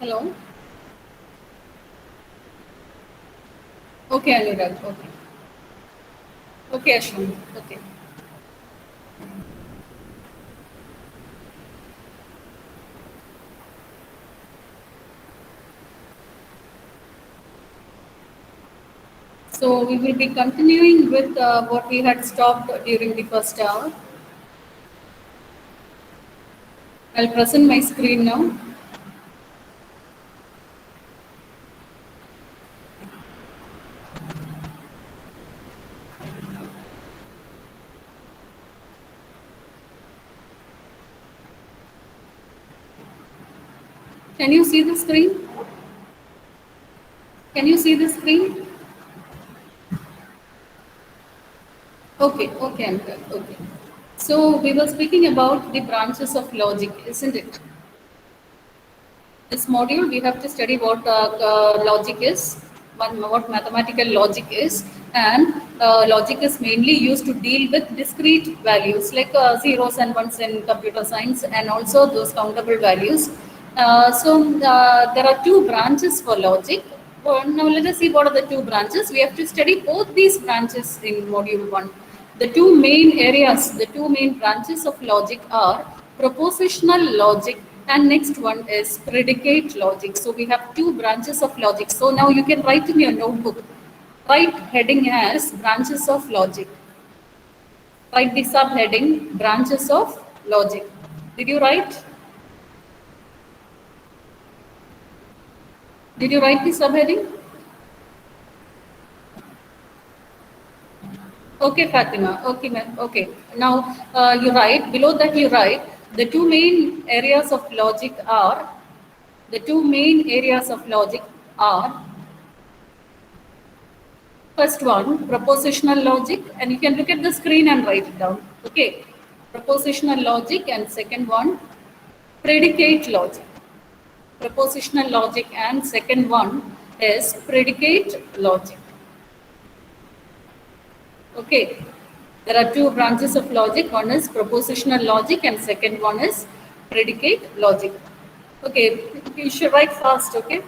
Hello. Okay, Anurag. Okay. Okay, Ashwin. Okay. So we will be continuing with what we had stopped during the first hour. I'll present my screen now. Can you see the screen? Can you see the screen? Okay, okay, Anurag. Okay. So we were speaking about the branches of logic, isn't it? This module we have to study what logic is, what mathematical logic is, and logic is mainly used to deal with discrete values like zeros and ones in computer science, and also those countable values. So there are two branches for logic. Well, now let us see what are the two branches. We have to study both these branches in module 1. The two main areas, the two main branches of logic are propositional logic, and next one is predicate logic. So we have two branches of logic. So now you can write in your notebook, write heading as branches of logic. Write the subheading branches of logic. Did you write? Did you write the subheading? Okay, Fatima. Okay, ma'am. Okay. Now you write below that. You write the two main areas of logic are the two main areas of logic are first one propositional logic, and you can look at the screen and write it down. Okay, propositional logic, and second one predicate logic. Propositional logic, and second one is predicate logic. Okay, there are two branches of logic. One is propositional logic and second one is predicate logic. Okay, you should write fast, okay?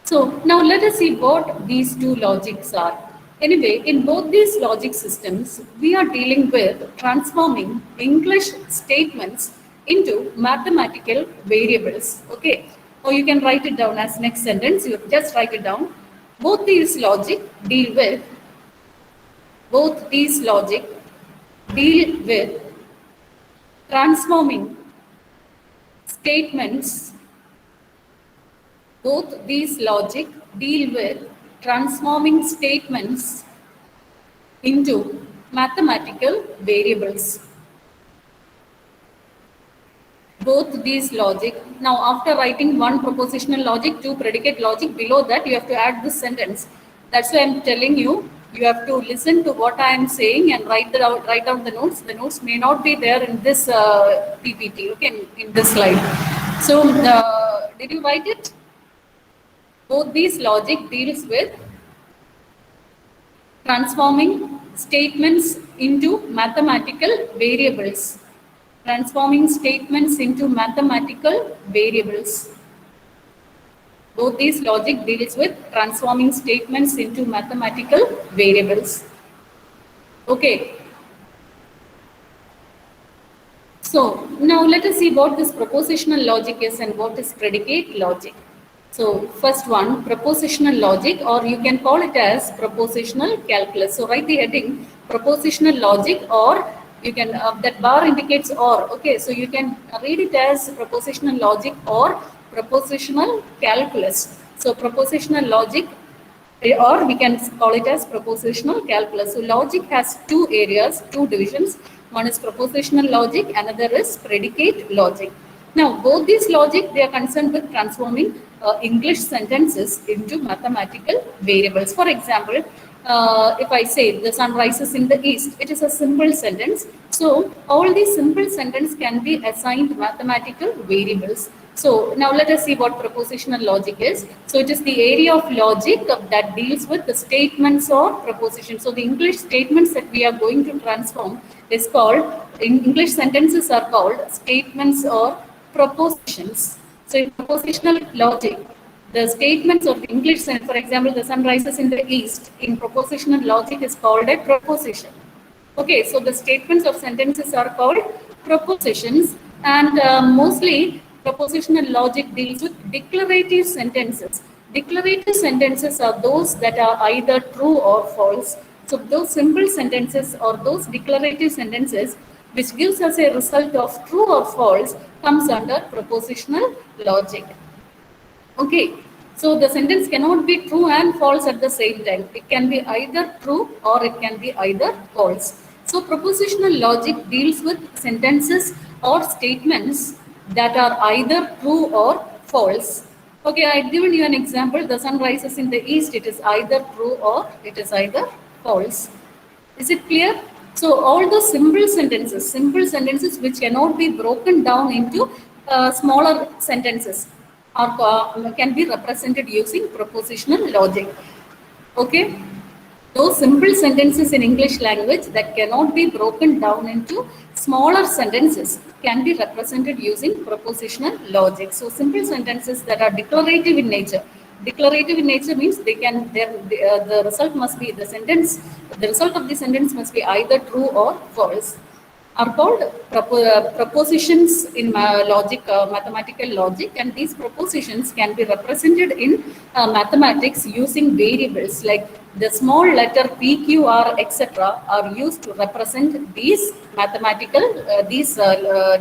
So now let us see what these two logics are. Anyway, in both these logic systems, we are dealing with transforming English statements into mathematical variables. Okay, or you can write it down as next sentence. You just write it down. Both these logic deal with both these logic deal with transforming statements. Both these logic deal with transforming statements into mathematical variables. Both these logic. Now, after writing one propositional logic, two predicate logic, below that you have to add this sentence. That's why I'm telling you, you have to listen to what I am saying and write down the notes. The notes may not be there in this PPT, okay, in this slide. So, did you write it? Both these logic deals with transforming statements into mathematical variables. Transforming statements into mathematical variables. Both these logic deals with transforming statements into mathematical variables. Okay. So now let us see what this propositional logic is and what is predicate logic. So first one, propositional logic, or you can call it as propositional calculus. So write the heading propositional logic, or you can that bar indicates or. Okay, so you can read it as propositional logic or propositional calculus. So propositional logic, or we can call it as propositional calculus. So logic has two areas, two divisions. One is propositional logic, another is predicate logic. Now, both these logic, they are concerned with transforming English sentences into mathematical variables. For example, if I say the sun rises in the east, it is a simple sentence. So all these simple sentences can be assigned mathematical variables. So now let us see what propositional logic is. So it is the area of logic that deals with the statements or propositions. So the English statements that we are going to transform is called, in English sentences are called statements or propositions. So in propositional logic, the statements of English sentence, for example, the sun rises in the east, in propositional logic is called a proposition. Okay, so the statements of sentences are called propositions, and mostly propositional logic deals with declarative sentences. Declarative sentences are those that are either true or false. So those simple sentences or those declarative sentences which gives us a result of true or false comes under propositional logic. Okay, so the sentence cannot be true and false at the same time. It can be either true or it can be either false. So propositional logic deals with sentences or statements that are either true or false. Okay, I given you an example. The sun rises in the east. It is either true or it is either false. Is it clear? So all those simple sentences which cannot be broken down into smaller sentences are can be represented using propositional logic. Okay, those simple sentences in English language that cannot be broken down into smaller sentences can be represented using propositional logic. So simple sentences that are declarative in nature. Declarative in nature means they can the result must be the result of the sentence must be either true or false, are called propositions in mathematical logic, and these propositions can be represented in mathematics using variables like the small letter p, q, r, etc. are used to represent these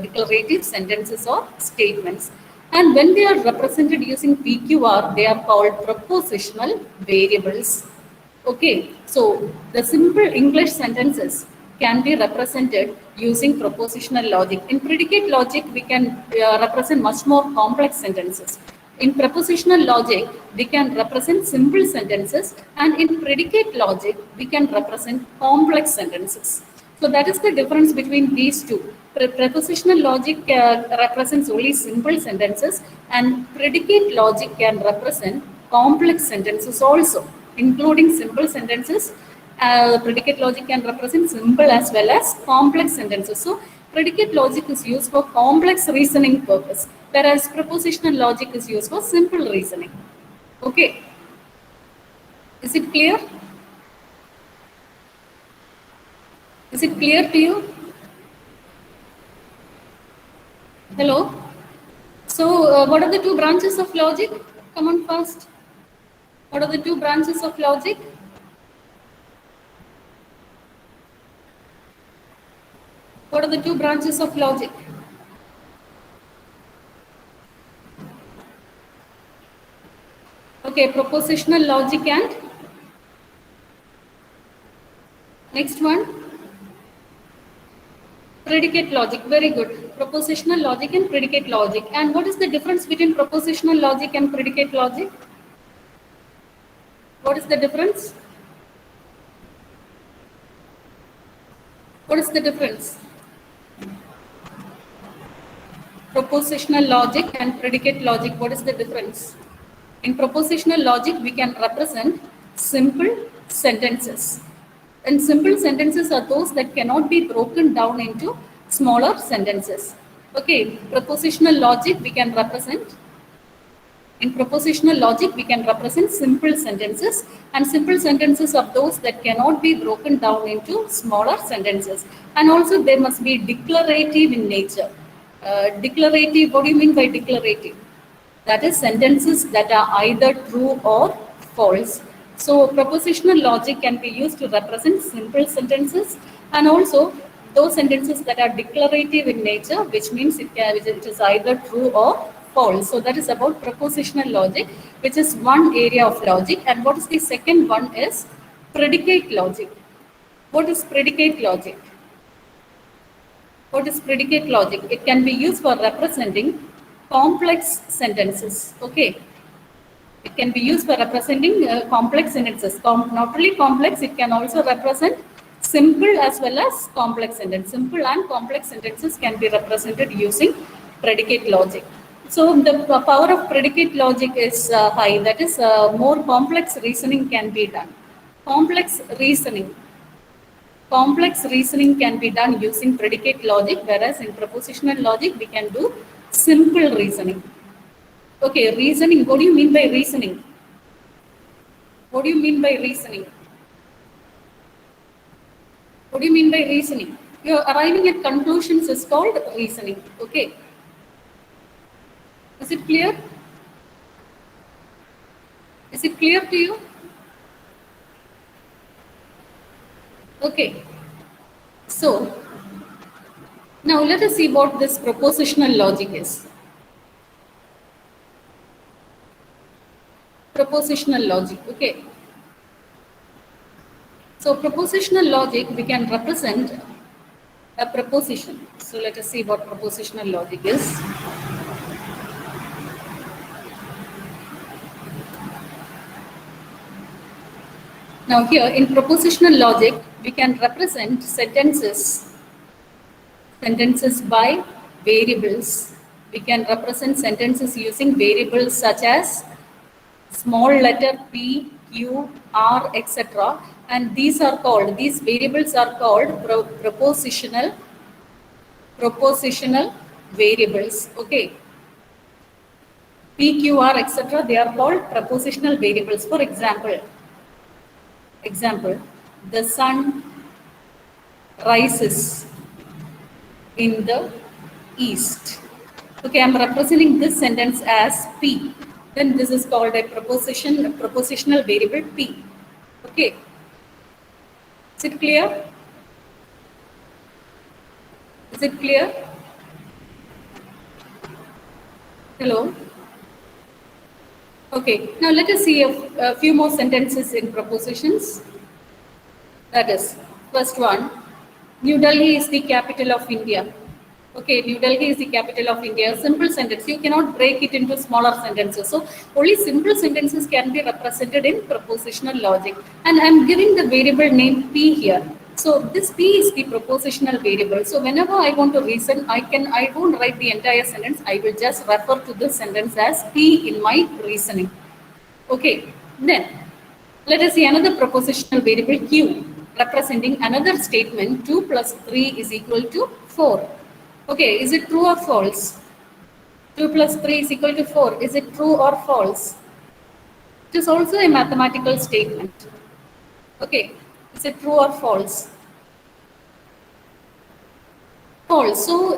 declarative sentences or statements. And when they are represented using PQR, they are called propositional variables. Okay, so the simple English sentences can be represented using propositional logic. In predicate logic, we can represent much more complex sentences. In propositional logic, we can represent simple sentences, and in predicate logic, we can represent complex sentences. So that is the difference between these two. Prepositional logic represents only simple sentences, and predicate logic can represent complex sentences also, including simple sentences. Predicate logic can represent simple as well as complex sentences. So predicate logic is used for complex reasoning purpose, whereas propositional logic is used for simple reasoning. Okay, is it clear? Is it clear to you? Hello? So what are the two branches of logic? Come on first. What are the two branches of logic? What are the two branches of logic? Okay, propositional logic and next one, predicate logic. Very good. Propositional logic and predicate logic. And what is the difference between propositional logic and predicate logic? What is the difference? What is the difference? Propositional logic and predicate logic, what is the difference? In propositional logic, we can represent simple sentences. And simple sentences are those that cannot be broken down into smaller sentences. Okay, propositional logic we can represent. In propositional logic, we can represent simple sentences, and simple sentences are those that cannot be broken down into smaller sentences. And also they must be declarative in nature. Declarative, what do you mean by declarative? That is sentences that are either true or false. So propositional logic can be used to represent simple sentences, and also those sentences that are declarative in nature, which means it is either true or false. So that is about propositional logic, which is one area of logic. And what is the second one is predicate logic. What is predicate logic? What is predicate logic? It can be used for representing complex sentences. Okay. It can be used for representing complex sentences. Not only complex, it can also represent simple as well as complex sentences. Simple and complex sentences can be represented using predicate logic. So the power of predicate logic is high. That is, more complex reasoning can be done. Complex reasoning can be done using predicate logic, whereas in propositional logic we can do simple reasoning. Okay, reasoning. What do you mean by reasoning? What do you mean by reasoning? What do you mean by reasoning? You're arriving at conclusions is called reasoning. Okay. Is it clear? Is it clear to you? Okay. So, now let us see what this propositional logic is. Propositional logic. Okay. So, propositional logic, we can represent a proposition. So, let us see what propositional logic is. Now here in propositional logic, we can represent sentences by variables. We can represent sentences using variables such as small letter p, q, r, etc. And these variables are called propositional variables. Okay. P, Q, R, etc. They are called propositional variables. For example, the sun rises in the east. Okay, I'm representing this sentence as P. Then this is called a propositional variable P. Okay. Is it clear? Is it clear? Hello? Okay, now let us see a few more sentences in propositions. That is, first one, New Delhi is the capital of India. Okay, New Delhi is the capital of India. Simple sentence. You cannot break it into smaller sentences. So only simple sentences can be represented in propositional logic. And I'm giving the variable name P here. So this P is the propositional variable. So whenever I want to reason, I won't write the entire sentence. I will just refer to this sentence as P in my reasoning. Okay, then let us see another propositional variable Q, representing another statement 2 plus 3 is equal to 4. Okay, is it true or false? 2 plus 3 is equal to 4. Is it true or false? It is also a mathematical statement. Okay, is it true or false? False. So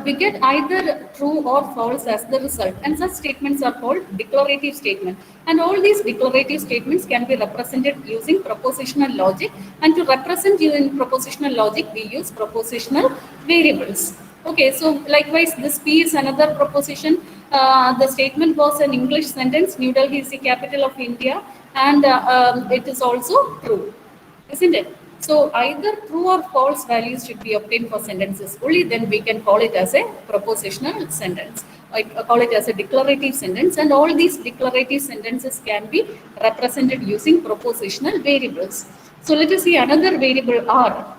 we get either true or false as the result, and such statements are called declarative statement. And all these declarative statements can be represented using propositional logic. And to represent you in propositional logic, we use propositional variables. Okay, so likewise, this P is another proposition. The statement was an English sentence. New Delhi is the capital of India, and it is also true, isn't it? So either true or false values should be obtained for sentences. Only then we can call it as a propositional sentence. I call it as a declarative sentence, and all these declarative sentences can be represented using propositional variables. So let us see another variable R,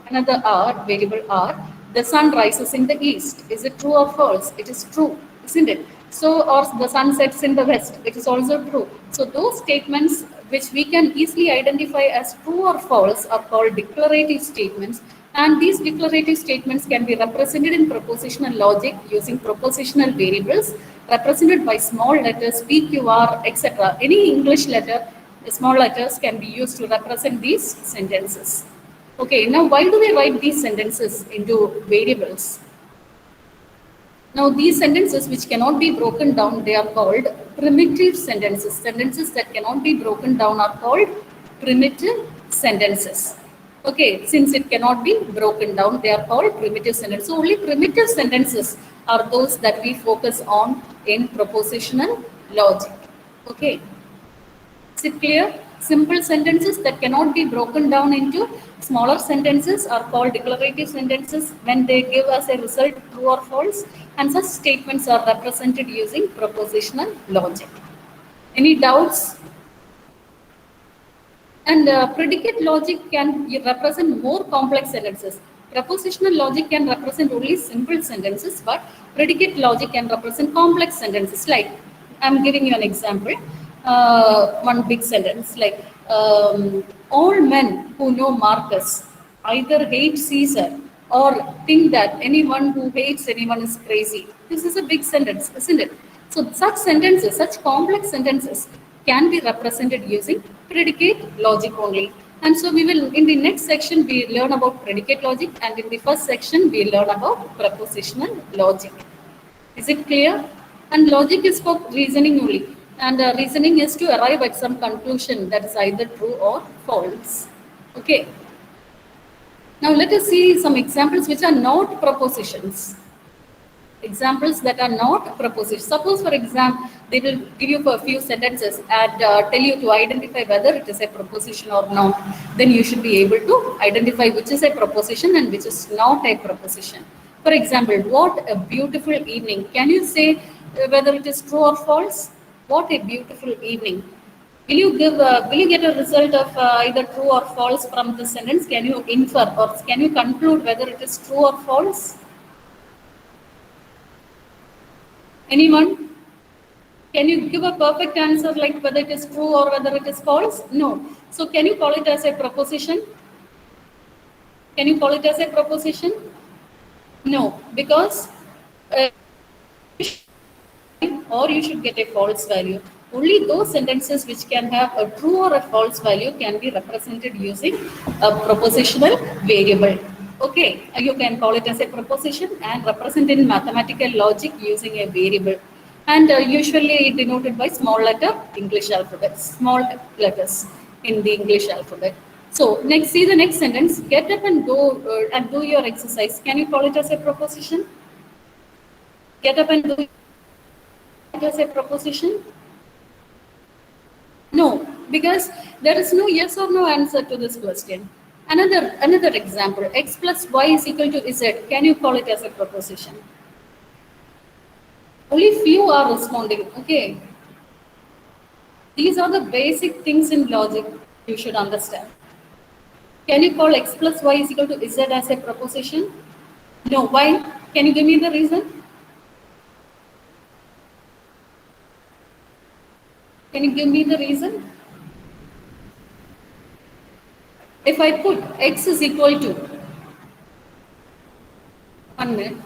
variable R. The sun rises in the east. Is it true or false? It is true, isn't it? So, or the sun sets in the west. It is also true. So those statements which we can easily identify as true or false are called declarative statements. And these declarative statements can be represented in propositional logic using propositional variables represented by small letters P, Q, R, etc. Any English letter, small letters can be used to represent these sentences. Okay, now why do we write these sentences into variables? Now these sentences which cannot be broken down, they are called primitive sentences. Sentences that cannot be broken down are called primitive sentences. Okay, since it cannot be broken down, they are called primitive sentences. So only primitive sentences are those that we focus on in propositional logic. Okay, is it clear? Simple sentences that cannot be broken down into smaller sentences are called declarative sentences when they give us a result true or false, and such statements are represented using propositional logic. Any doubts? And predicate logic can represent more complex sentences. Propositional logic can represent only simple sentences, but predicate logic can represent complex sentences. Like, I'm giving you an example. One big sentence like, all men who know Marcus either hate Caesar or think that anyone who hates anyone is crazy. This is a big sentence, isn't it? So such sentences, such complex sentences can be represented using predicate logic only. And so we will, in the next section, we learn about predicate logic, and in the first section, we learn about propositional logic. Is it clear? And logic is for reasoning only. And reasoning is to arrive at some conclusion that is either true or false. Okay. Now let us see some examples which are not propositions. Examples that are not propositions. Suppose, for example, they will give you a few sentences and tell you to identify whether it is a proposition or not. Then you should be able to identify which is a proposition and which is not a proposition. For example, what a beautiful evening. Can you say whether it is true or false? What a beautiful evening. Will you get a result of either true or false from the sentence? Can you infer or can you conclude whether it is true or false? Anyone? Can you give a perfect answer like whether it is true or whether it is false? No. So can you call it as a proposition? Can you call it as a proposition? No, because or you should get a false value. Only those sentences which can have a true or a false value can be represented using a propositional variable. Okay, you can call it as a proposition and represent in mathematical logic using a variable. And usually denoted by small letter English alphabet, small letters in the English alphabet. So next, see the next sentence. Get up and go and do your exercise. Can you call it as a proposition? Get up and do it as a proposition? No, because there is no yes or no answer to this question. Another example, x plus y is equal to z. Can you call it as a proposition? Only few are responding. Okay. These are the basic things in logic you should understand. Can you call x plus y is equal to z as a proposition? No. Why? Can you give me the reason? Can you give me the reason? If I put x is equal to 1 minute,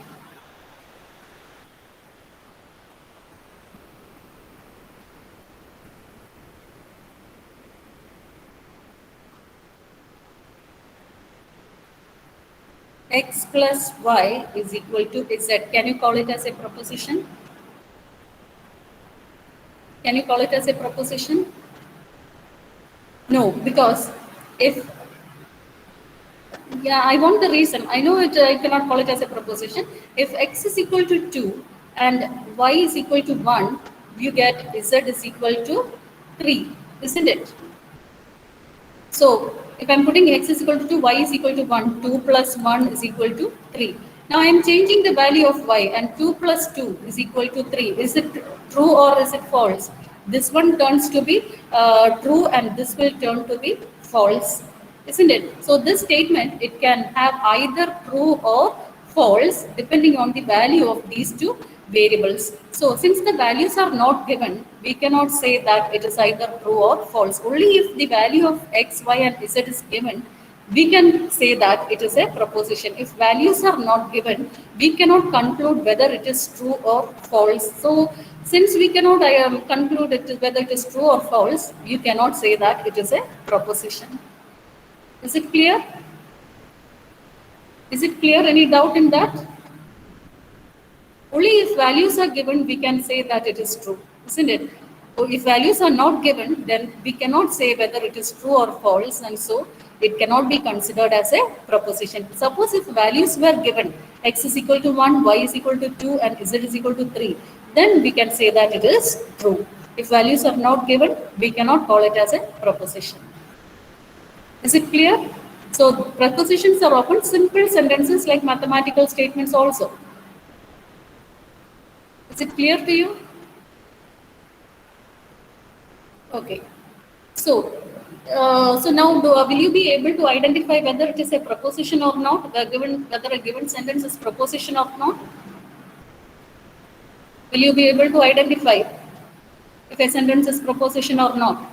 x plus y is equal to z. Can you call it as a proposition? Can you call it as a proposition? No, because if, yeah, I want the reason. I know it, I cannot call it as a proposition. If x is equal to 2 and y is equal to 1, you get z is equal to 3, isn't it? So if I'm putting x is equal to 2, y is equal to 1, 2 plus 1 is equal to 3. Now I am changing the value of y and 2 plus 2 is equal to 3. Is it true or is it false? This one turns to be true and this will turn to be false, isn't it? So this statement, it can have either true or false depending on the value of these two variables. So since the values are not given, we cannot say that it is either true or false. Only if the value of x, y and z is given, we can say that it is a proposition. If values are not given, we cannot conclude whether it is true or false. So since we cannot conclude whether it is true or false, you cannot say that it is a proposition. Is it clear? Is it clear? Any doubt in that? Only if values are given, we can say that it is true, isn't it? So if values are not given, then we cannot say whether it is true or false, and so it cannot be considered as a proposition. Suppose if values were given, x is equal to 1, y is equal to 2, and z is equal to 3, then we can say that it is true. If values are not given, we cannot call it as a proposition. Is it clear? So propositions are often simple sentences like mathematical statements also. Is it clear to you? Okay. So, so now will you be able to identify whether it is a proposition or not, whether a given sentence is proposition or not? Will you be able to identify if a sentence is proposition or not?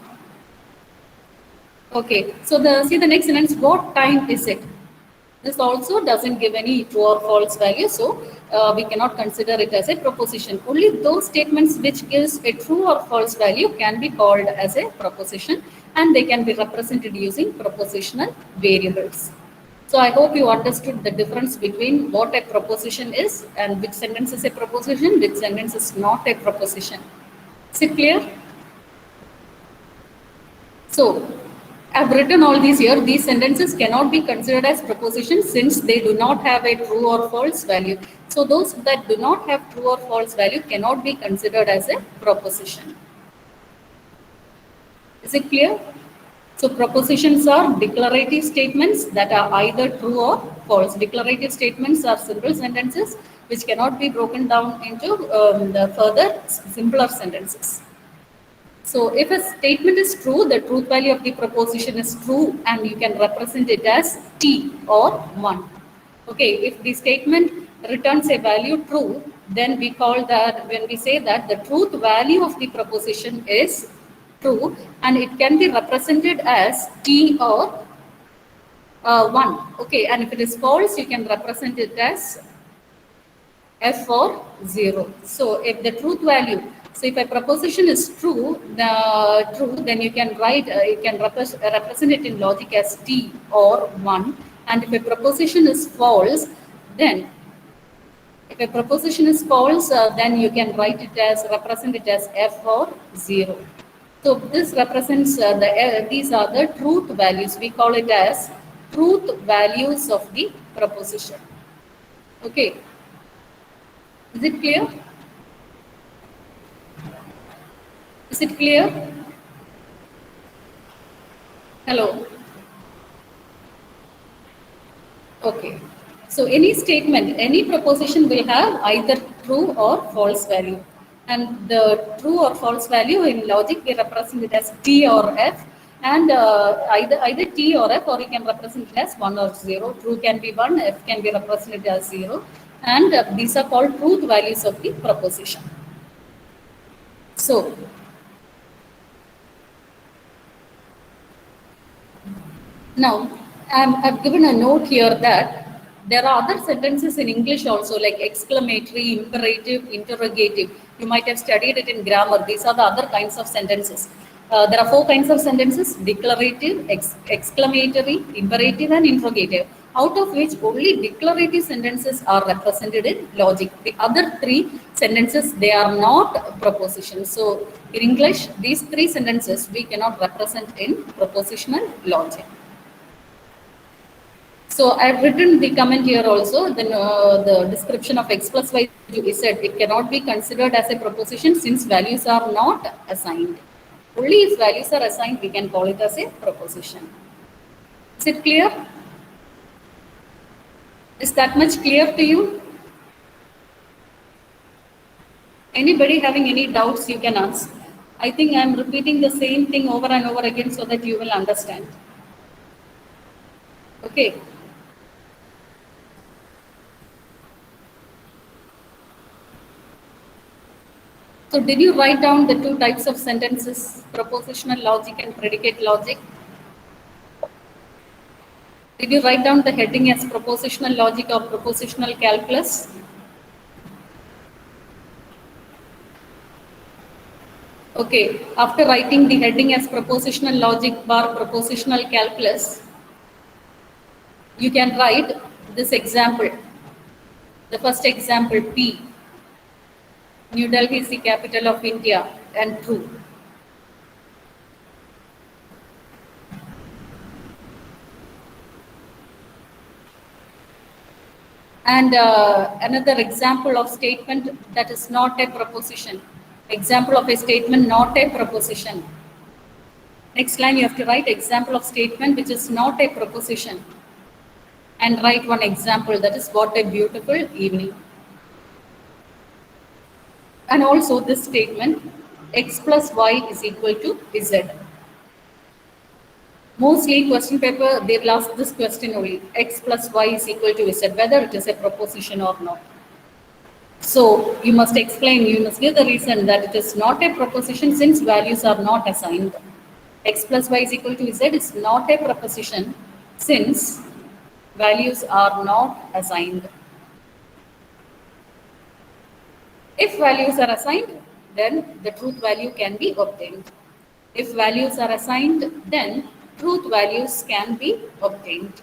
Okay. So see the next sentence. What time is it? This also doesn't give any true or false value, so we cannot consider it as a proposition. Only those statements which gives a true or false value can be called as a proposition, and they can be represented using propositional variables. So I hope you understood the difference between what a proposition is and which sentence is a proposition, which sentence is not a proposition. Is it clear? So I've written all these here. These sentences cannot be considered as propositions since they do not have a true or false value. So those that do not have true or false value cannot be considered as a proposition. Is it clear? So propositions are declarative statements that are either true or false. Declarative statements are simple sentences which cannot be broken down into the further simpler sentences. So if a statement is true, the truth value of the proposition is true and you can represent it as T or 1. Okay, if the statement returns a value true, then we call that, when we say that the truth value of the proposition is true and it can be represented as T or 1. Okay, and if it is false, you can represent it as F or 0. So if the truth value, so if a proposition is true, then you can write, you can represent it in logic as T or 1. And if a proposition is false, then if a proposition is false, then you can write it as, represent it as F or 0. So this represents these are the truth values. We call it as truth values of the proposition. Okay. Is it clear? Is it clear? Hello? Okay. So any statement, any proposition will have either true or false value. And the true or false value in logic, we represent it as T or F. And either T or F, or you can represent it as 1 or 0. True can be 1, F can be represented as 0. And these are called truth values of the proposition. So, now I've given a note here that there are other sentences in English also, like exclamatory, imperative, interrogative. You might have studied it in grammar. These are the other kinds of sentences. There are 4 kinds of sentences: declarative, exclamatory, imperative, and interrogative, out of which only declarative sentences are represented in logic. The other 3 sentences, they are not propositions. So in English, these 3 sentences we cannot represent in propositional logic. So I've written the comment here also, the description of x plus y to z, it cannot be considered as a proposition since values are not assigned. Only if values are assigned, we can call it as a proposition. Is it clear? Is that much clear to you? Anybody having any doubts, you can ask. I think I'm repeating the same thing over and over again so that you will understand. Okay. So did you write down the 2 types of sentences, propositional logic and predicate logic? Did you write down the heading as propositional logic or propositional calculus? Okay, after writing the heading as propositional logic bar propositional calculus, you can write this example. The first example, P. New Delhi is the capital of India, and true. And another example of statement that is not a proposition. Example of a statement not a proposition. Next line you have to write example of statement which is not a proposition. And write one example, that is what a beautiful evening. And also this statement, x plus y is equal to z. Mostly question paper, they will ask this question only, x plus y is equal to z, whether it is a proposition or not. So you must explain, you must give the reason that it is not a proposition since values are not assigned. X plus y is equal to z is not a proposition since values are not assigned. If values are assigned, then the truth value can be obtained. If values are assigned, then truth values can be obtained.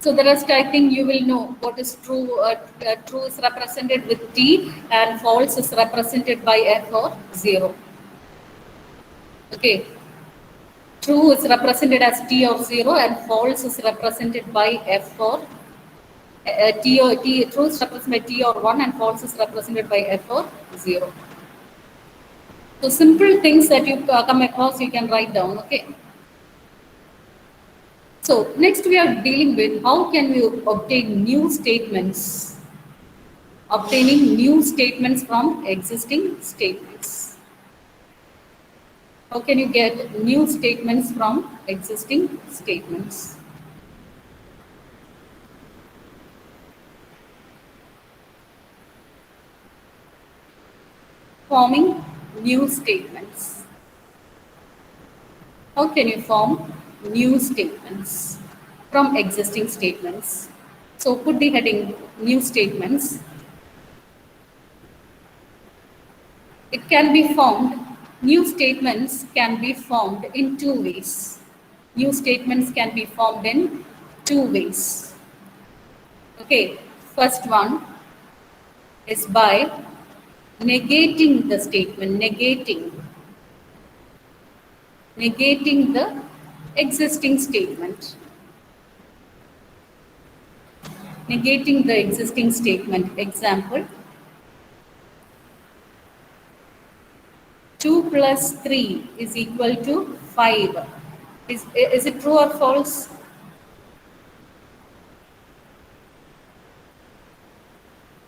So the rest, I think you will know what is true. True is represented with T and false is represented by F or 0. Okay. True is represented as T or 0 and false is represented by F or T or T. True is represented by T or 1 and false is represented by F or 0. So simple things that you come across, you can write down. Okay. So next we are dealing with how can we obtain new statements. Obtaining new statements from existing statements. How can you get new statements from existing statements? Forming new statements. How can you form new statements from existing statements? So put the heading new statements. It can be formed, new statements can be formed in two ways. New statements can be formed in two ways. Okay, first one is by negating the statement, negating the existing statement. Negating the existing statement. Example, 2 plus 3 is equal to 5. Is it true or false?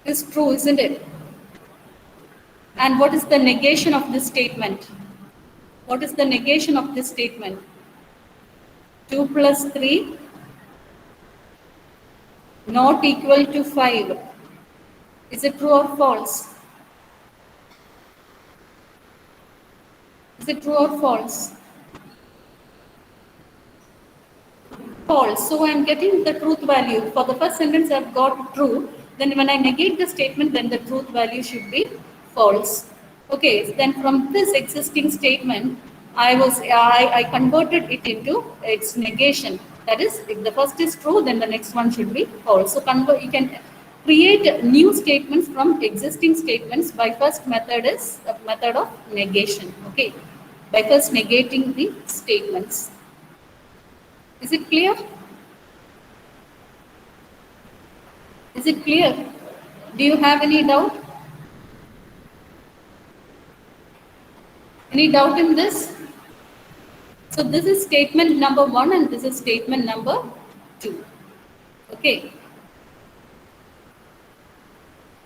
It's true, isn't it? And what is the negation of this statement? What is the negation of this statement? 2 plus 3 not equal to 5. Is it true or false? Is it true or false? False. So I am getting the truth value. For the first sentence I have got true. Then when I negate the statement, then the truth value should be false. Okay, then from this existing statement, I converted it into its negation. That is, if the first is true, then the next one should be false. So you can create new statements from existing statements by first method is a method of negation. Okay, by first negating the statements. Is it clear? Is it clear? Do you have any doubt? Any doubt in this? So this is statement number 1 and this is statement number 2. Okay.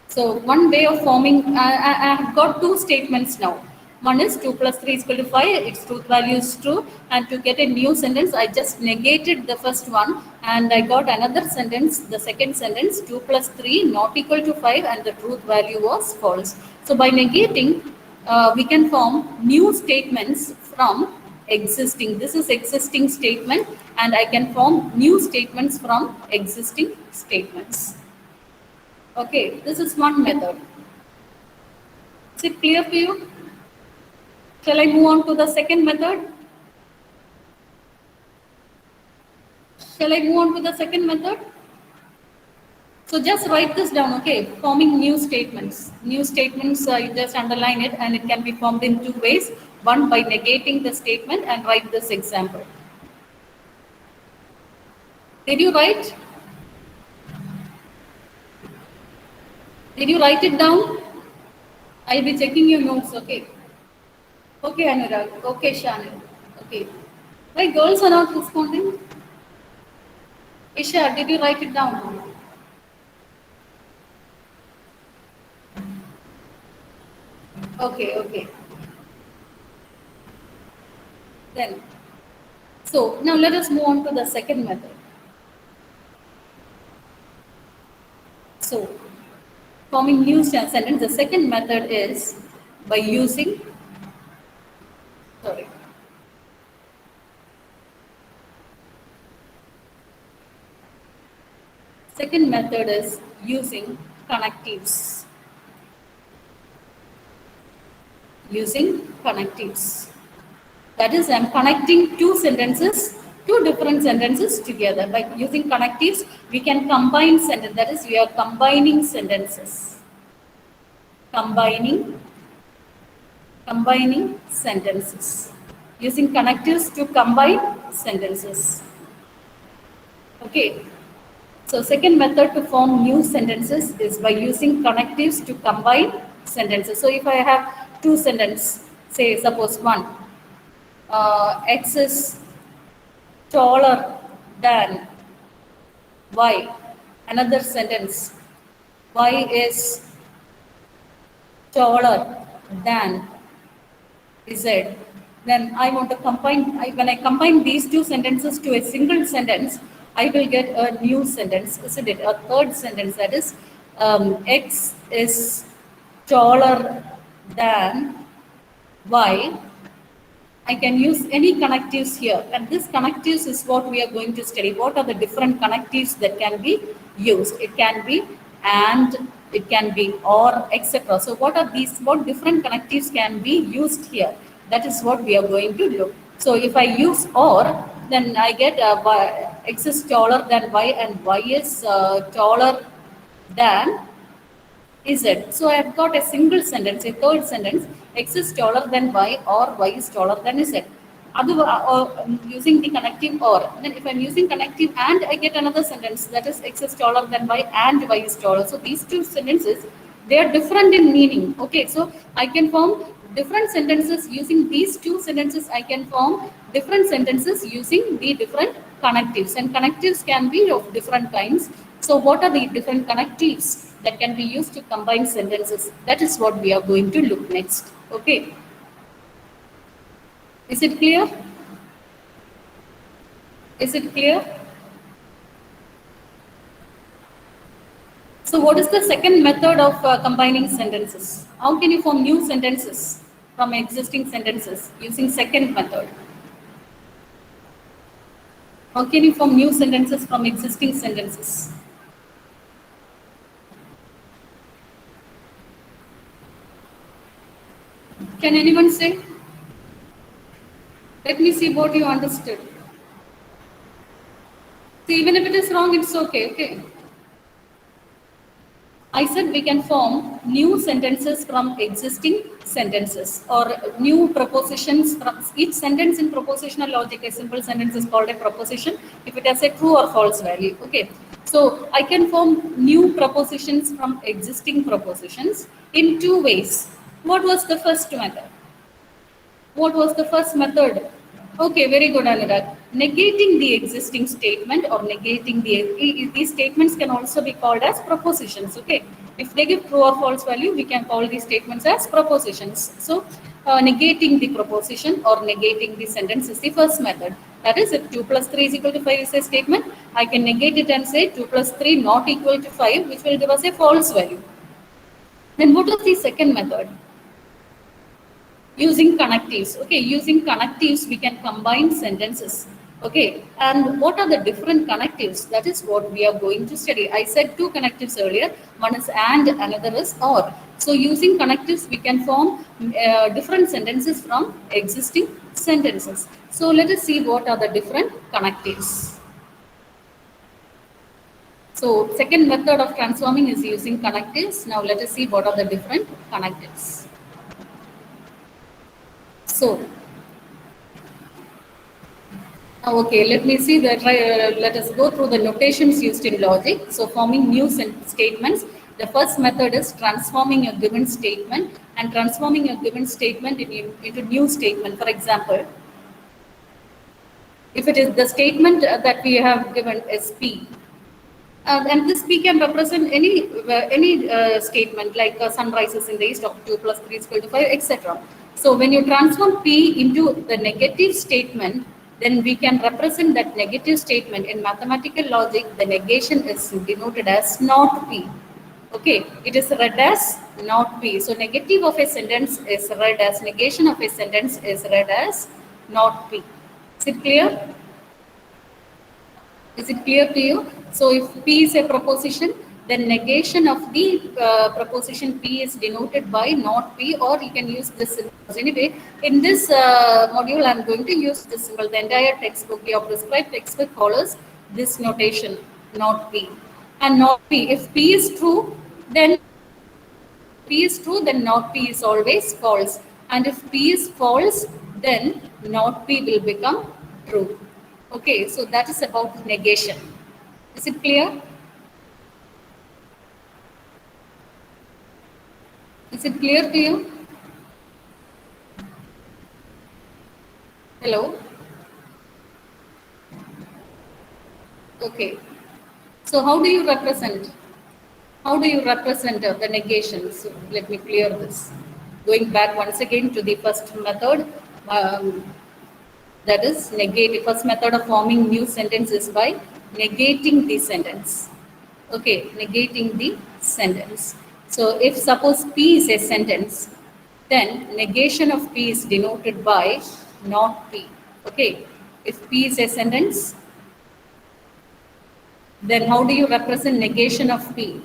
So one way of forming, I have got two statements now. One is 2 plus 3 is equal to 5, its truth value is true. And to get a new sentence, I just negated the first one and I got another sentence, the second sentence, 2 plus 3 not equal to 5 and the truth value was false. So by negating, we can form new statements from existing. This is existing statement and I can form new statements from existing statements. Okay, this is one method. Is it clear to you? Shall I move on to the second method? Shall I move on to the second method? So just write this down, okay? Forming new statements. New statements, you just underline it and it can be formed in two ways. One by negating the statement and write this example. Did you write? Did you write it down? I'll be checking your notes, okay? Okay, Anurag. Okay, Shannon. Okay. Why girls are not responding? Isha, did you write it down? Okay, okay. Then, so now let us move on to the second method. So, forming new sentence, the second method is by using Second method is using connectives. Using connectives. That is, I'm connecting two different sentences together. By using connectives, we can combine sentences. That is, we are combining sentences. Combining sentences. Using connectives to combine sentences. Okay. So second method to form new sentences is by using connectives to combine sentences. So if I have two sentences, say suppose one, X is taller than Y. Another sentence, Y is taller than Z. Then I want to combine, when I combine these two sentences to a single sentence, I will get a new sentence, isn't it? A third sentence, that is, X is taller than Y. I can use any connectives here, and this connectives is what we are going to study. What are the different connectives that can be used? It can be and, it can be or, etc. So what are these? What different connectives can be used here? That is what we are going to look. So if I use or, then I get X is taller than Y and Y is taller than Z. So I have got a single sentence, a third sentence, X is taller than Y or Y is taller than Z. Using the connective or. Then if I'm using connective and, I get another sentence, that is X is taller than Y and Y is taller. So these two sentences, they are different in meaning. Okay, so I can form different sentences using these two sentences. I can form different sentences using the different connectives, and connectives can be of different kinds. So what are the different connectives that can be used to combine sentences? That is what we are going to look next. Okay. Is it clear? Is it clear? So what is the second method of combining sentences? How can you form new sentences from existing sentences using second method? How can you form new sentences from existing sentences? Can anyone say? Let me see what you understood. So even if it is wrong, it's okay. Okay. I said we can form new sentences from existing sentences, or new propositions from each sentence. In propositional logic, a simple sentence is called a proposition if it has a true or false value. Okay. So I can form new propositions from existing propositions in two ways. What was the first method? What was the first method? Okay, very good, Anurag. Negating the existing statement or negating these statements can also be called as propositions. Okay, if they give true or false value, we can call these statements as propositions. So, negating the proposition or negating the sentence is the first method. That is, if 2 plus 3 is equal to 5 is a statement, I can negate it and say 2 plus 3 not equal to 5, which will give us a false value. Then what is the second method? Using connectives. Okay, using connectives, we can combine sentences. Okay, and what are the different connectives? That is what we are going to study. I said two connectives earlier. One is and, another is or. So using connectives, we can form different sentences from existing sentences. So let us see what are the different connectives. So second method of transforming is using connectives. Now let us see what are the different connectives. So, okay, let me see that. Let us go through the notations used in logic. So, forming new statements. The first method is transforming a given statement and transforming a given statement into new statement. For example, if it is the statement that we have given is P, and this P can represent any statement like sun rises in the east of 2 plus 3 is equal to 5, etc. So when you transform P into the negative statement, then we can represent that negative statement. In mathematical logic, the negation is denoted as not P. Okay, it is read as not P. So negative of a sentence is read as, negation of a sentence is read as not P. Is it clear? Is it clear to you? So if P is a proposition, then negation of the proposition P is denoted by not P, or you can use this symbol. Anyway, in this module, I'm going to use this symbol. The entire textbook, your prescribed textbook follows this notation, not P. And not P. If P is true, then P is true, then not P is always false. And if P is false, then not P will become true. Okay, so that is about negation. Is it clear? Is it clear to you? Hello? Okay. So how do you represent? How do you represent the negation? So let me clear this. Going back once again to the first method, um, that is negate. First method of forming new sentence is by negating the sentence. Okay, negating the sentence. So if suppose P is a sentence, then negation of P is denoted by not P. Okay, if P is a sentence, then how do you represent negation of P?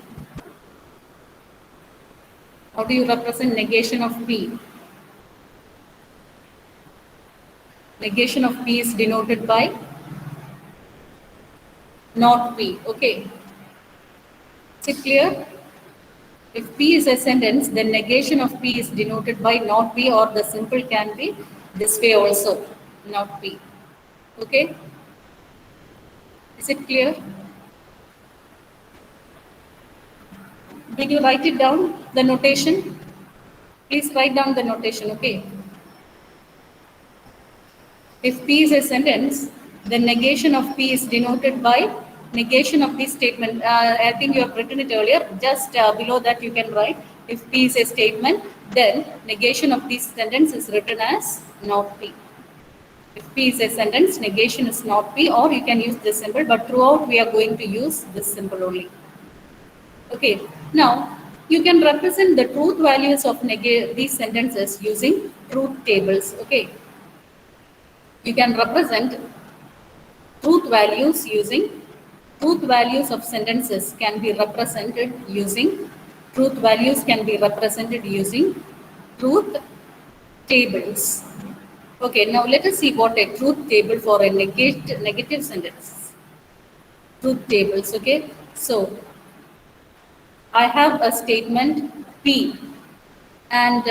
How do you represent negation of P? Negation of P is denoted by not P. Okay, is it clear? If P is a sentence, then negation of P is denoted by not P, or the simple can be this way also, not P. Okay, is it clear? Did you write it down, the notation? Please write down the notation, okay? If P is a sentence, then negation of P is denoted by negation of the statement. I think you have written it earlier. Just below that you can write, if P is a statement, then negation of this sentence is written as not P. If P is a sentence, negation is not P, or you can use this symbol, but throughout we are going to use this symbol only. Okay, now you can represent the truth values of these sentences using truth tables. Okay, you can represent truth values using truth values of sentences can be represented using truth tables. Okay, now let us see what a truth table for a negative sentence. Truth tables. Okay, so I have a statement P, and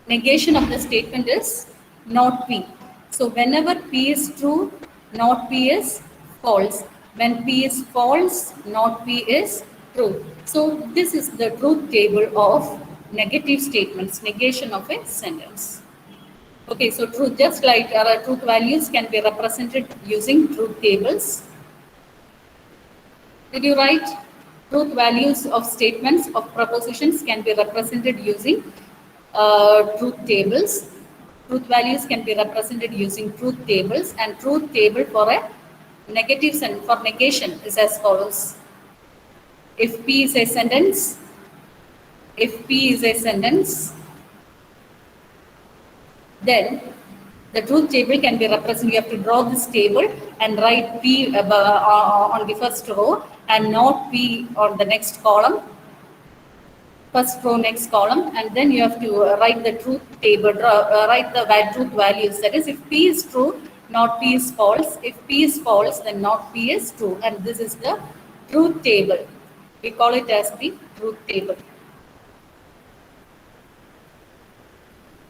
negation of the statement is not P. So whenever P is true, not P is false. When P is false, not P is true. So this is the truth table of negative statements, negation of a sentence. Okay, so truth, just like our truth values can be represented using truth tables. Did you write? Truth values of statements of propositions can be represented using truth tables. Truth values can be represented using truth tables, and truth table for a negative for negation is as follows. If P is a sentence, then the truth table can be represented. You have to draw this table and write P on the first row and not P on the next column. First row, next column, and then you have to write the truth table, write the truth values. That is, if P is true, not P is false. If P is false, then not P is true. And this is the truth table. We call it as the truth table.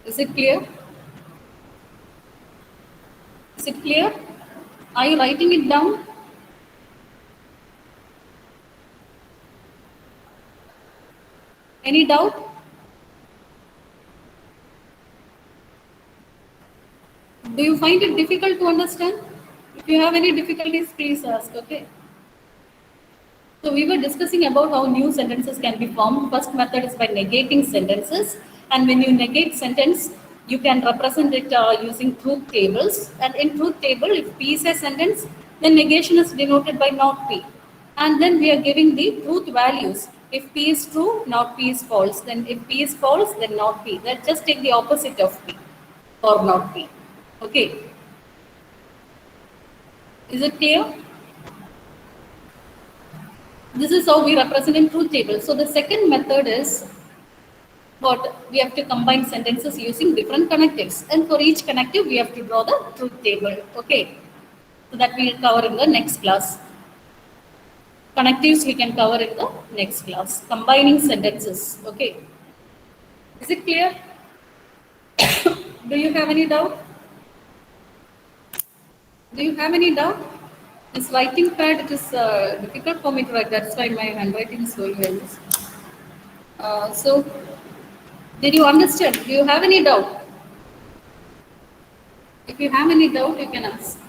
Is it clear? Is it clear? Are you writing it down? Any doubt? Do you find it difficult to understand? If you have any difficulties, please ask, okay? So we were discussing about how new sentences can be formed. First method is by negating sentences. And when you negate sentence, you can represent it using truth tables. And in truth table, if P is a sentence, then negation is denoted by not P. And then we are giving the truth values. If P is true, not P is false. Then if P is false, then not P. Then just take the opposite of P or not P. Okay. Is it clear? This is how we represent in truth table. So the second method is what we have to combine sentences using different connectives, and for each connective we have to draw the truth table. Okay, so that we will cover in the next class. Connectives we can cover in the next class. Combining sentences. Okay, is it clear? Do you have any doubt? Do you have any doubt? This writing pad, it is difficult for me to write. That's why my handwriting is so well. So, did you understand? Do you have any doubt? If you have any doubt, you can ask.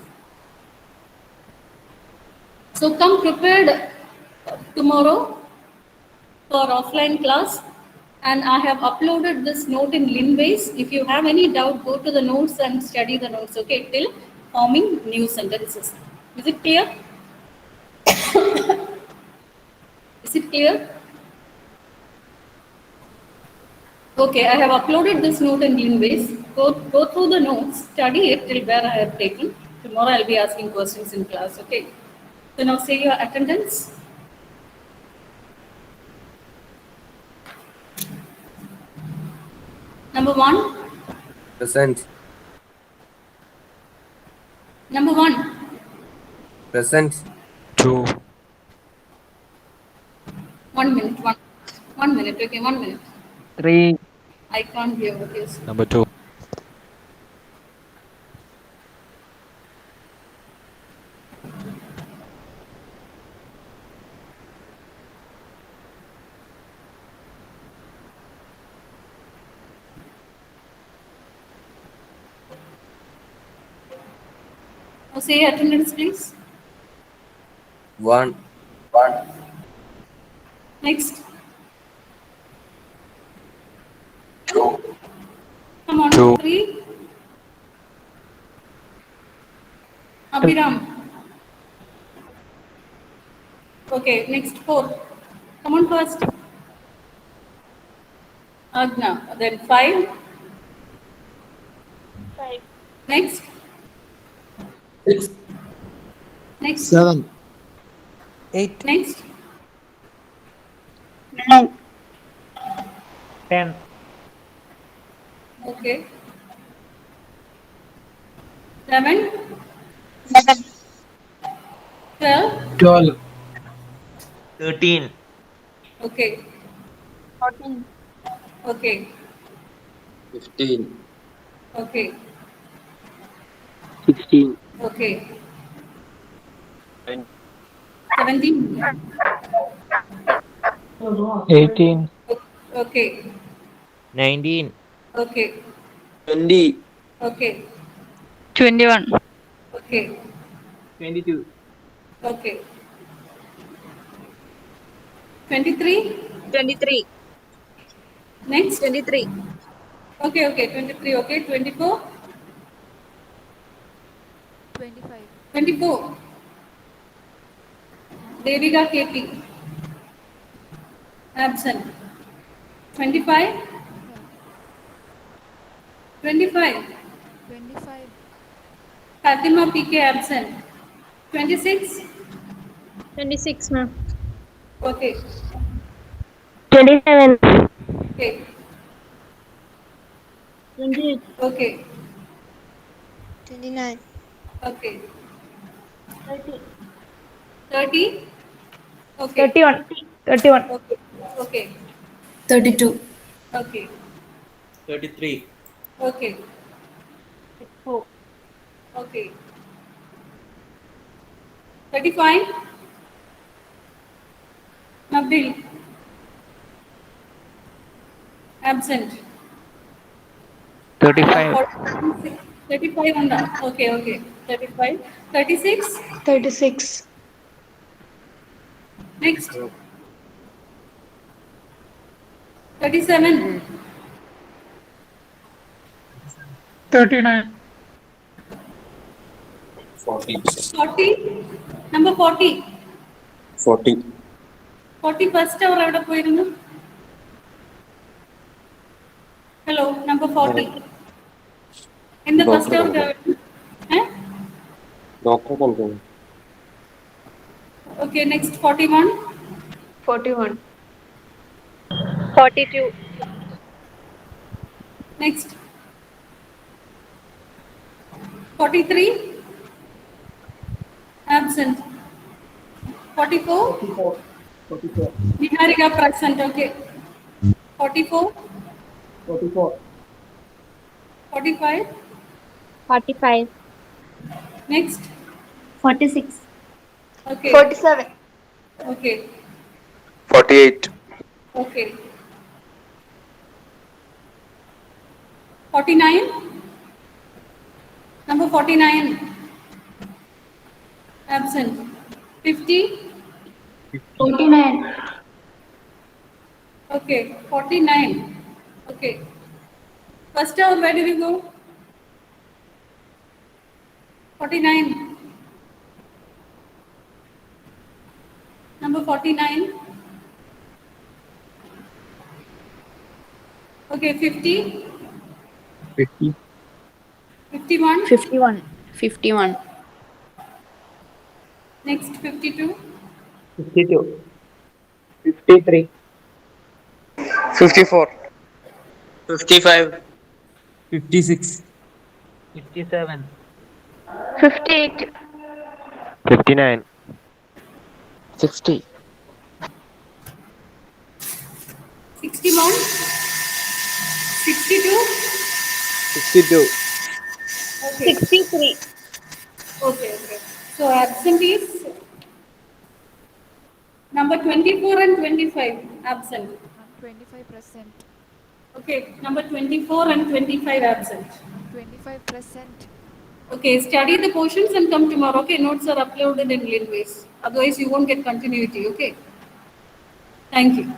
So, come prepared tomorrow for offline class, and I have uploaded this note in Linways. If you have any doubt, go to the notes and study the notes. Okay, till forming new sentences. Is it clear? Is it clear? Okay, I have uploaded this note in Linways. Go through the notes, study it till where I have taken. Tomorrow I'll be asking questions in class. Okay. So now say your attendance. Number one. Present. Number one. Present. 2. 1 minute. One minute. Okay, 1 minute. 3. I can't hear what you say. Number 2. Now say your attendance, please. 1. Next. Come on. 2. 3. Abhiram. Okay, next 4. Come on first. Agna. Then 5. 5. Next. 6. Next. 7. 8. Next. 9. 10. Okay. 11. 11. 12. 12. 13. Okay. 14. Okay. 15. Okay. 16. Okay. 17. 18. Okay. 19. Okay. 20. Okay. 21. Okay. 22. Okay. 23. 23. Next. 23. Okay. Okay. 23. Okay. 24. 25. 24. Devika KP. Absent. 25. 25. 25. Fatima PK absent. 26. 26, ma'am. Okay. 27. Okay. 28. Okay. 29. Okay. 30. 30. Okay. 31. 31. Okay. Okay. 32. Okay. 33. Okay. 4. Okay. 35. Nabil. Absent. 35. 35 on that. Okay, okay. 35. 36. 36. Next. 37. 39. 40. 40. Number 40. 40. 40 first hour എവിടെ പോയിരുന്നു? Hello, number 40. In the first hour. Doctor Company. Okay, next 41. 41. 42. Next 43. Absent. 44. 44. Niharika present. Okay. 44. 44. 45. 45. Next. 46. Okay. 47. Okay. 48. Okay. 49. Number 49. Absent. 50. 49. Okay. 49. Okay. First hour, where did you go? 49. Number 49. Okay. 50. 50. 51. 51. 51. Next 52. 52. 53. 54. 55. 56. 57. 58. 59. 60. 61. 62. 62. Okay. 63. Okay. Okay. So absent is number 24 and 25. Absent. 25%. Okay. Number 24 and 25 absent. 25%. Okay. Study the portions and come tomorrow. Okay. Notes are uploaded in Linways. Otherwise, you won't get continuity. Okay. Thank you.